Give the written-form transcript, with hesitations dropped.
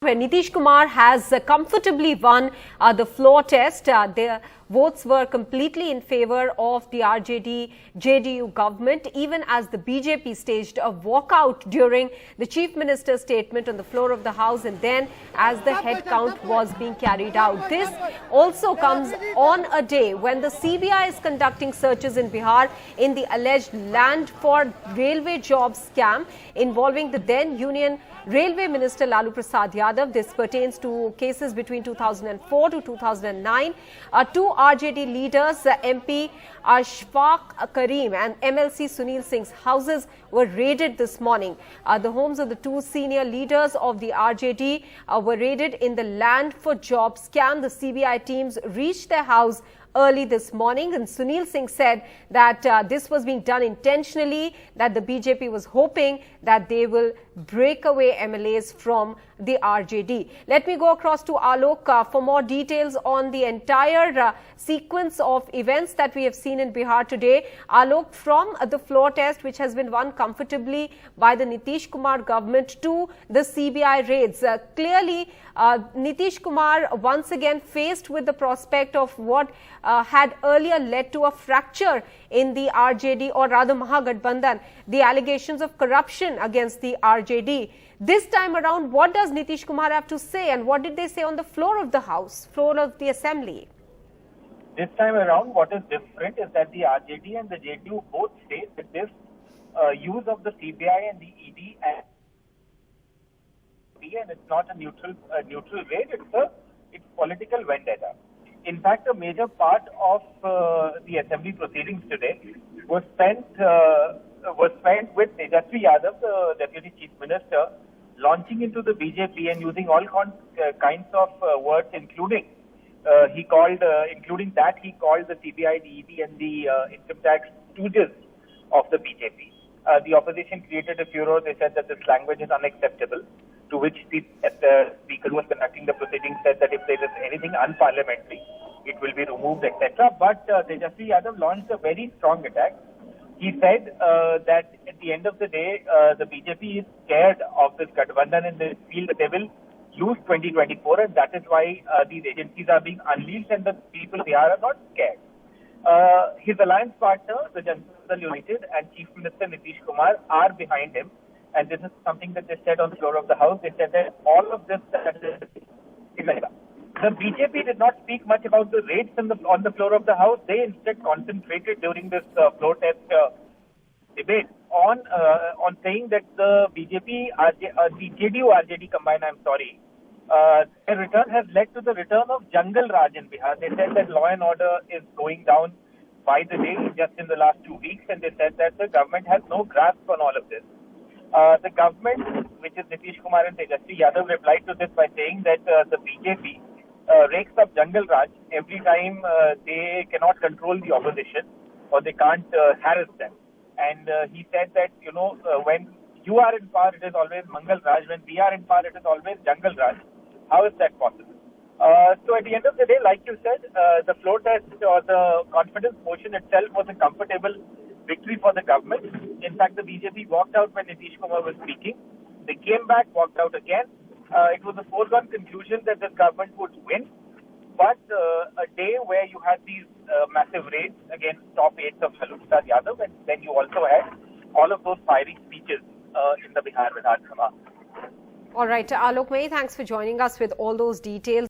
where Nitish Kumar has comfortably won the floor test. Their votes were completely in favor of the RJD-JDU government, even as the BJP staged a walkout during the Chief Minister's statement on the floor of the House and then as the head count was being carried out. This also comes on a day when the CBI is conducting searches in Bihar in the alleged land for railway jobs scam involving the then Union Railway Minister Lalu Prasad Yadav. This pertains to cases between 2004 to 2009. Two RJD leaders, MP Ashfaq Karim and MLC Sunil Singh's houses were raided this morning. The homes of the two senior leaders of the RJD were raided in the land for jobs scam. The CBI teams reached their house early this morning, and Sunil Singh said that this was being done intentionally, that the BJP was hoping that they will break away MLAs from the RJD. Let me go across to Alok for more details on the entire sequence of events that we have seen in Bihar today. Alok, from the floor test which has been won comfortably by the Nitish Kumar government to the CBI raids, clearly Nitish Kumar once again faced with the prospect of what had earlier led to a fracture in the RJD, or rather Mahagathbandhan, the allegations of corruption against the RJD. This time around, what does Nitish Kumar have to say, and what did they say on the floor of the House, floor of the Assembly? This time around, what is different is that the RJD and the JDU both say that this use of the CBI and the ED and it's not a neutral raid, it's political vendetta. In fact, a major part of the Assembly proceedings today was spent with Tejashwi Yadav, the Deputy Chief Minister, launching into the BJP and using all kinds of words, including he called the CBI, the ED, and the income tax stooges of the BJP. The opposition created a furor. They said that this language is unacceptable. To which the speaker who was conducting the proceedings said that if there is anything unparliamentary, it will be removed, etc. But Tejashwi Yadav launched a very strong attack. He said that at the end of the day, the BJP is scared of this Gathbandhan and they feel that they will lose 2024, and that is why these agencies are being unleashed and the people they are not scared. His alliance partner, the Janata Dal United and Chief Minister Nitish Kumar are behind him. And this is something that they said on the floor of the House. They said that all of this, the BJP did not speak much about the raids on the floor of the House. They instead concentrated during this floor test debate on saying that the BJP, the JDU RJD combined, their return has led to the return of Jungle Raj in Bihar. They said that law and order is going down by the day just in the last 2 weeks, and they said that the government has no grasp on all of this. The government, which is Nitish Kumar and Tejashwi Yadav, replied to this by saying that the BJP rakes up Jungle Raj every time they cannot control the opposition or they can't harass them. And he said that, when you are in power, it is always Mangal Raj. When we are in power, it is always Jungle Raj. How is that possible? So at the end of the day, like you said, the floor test or the confidence motion itself was a comfortable victory for the government. In fact, the BJP walked out when Nitish Kumar was speaking. They came back, walked out again. It was a foregone conclusion that this government would win. But a day where you had these massive raids against top aides of Lalu Prasad Yadav, and then you also had all of those fiery speeches in the Bihar Vidhan Sabha. All right, Alok, many thanks for joining us with all those details.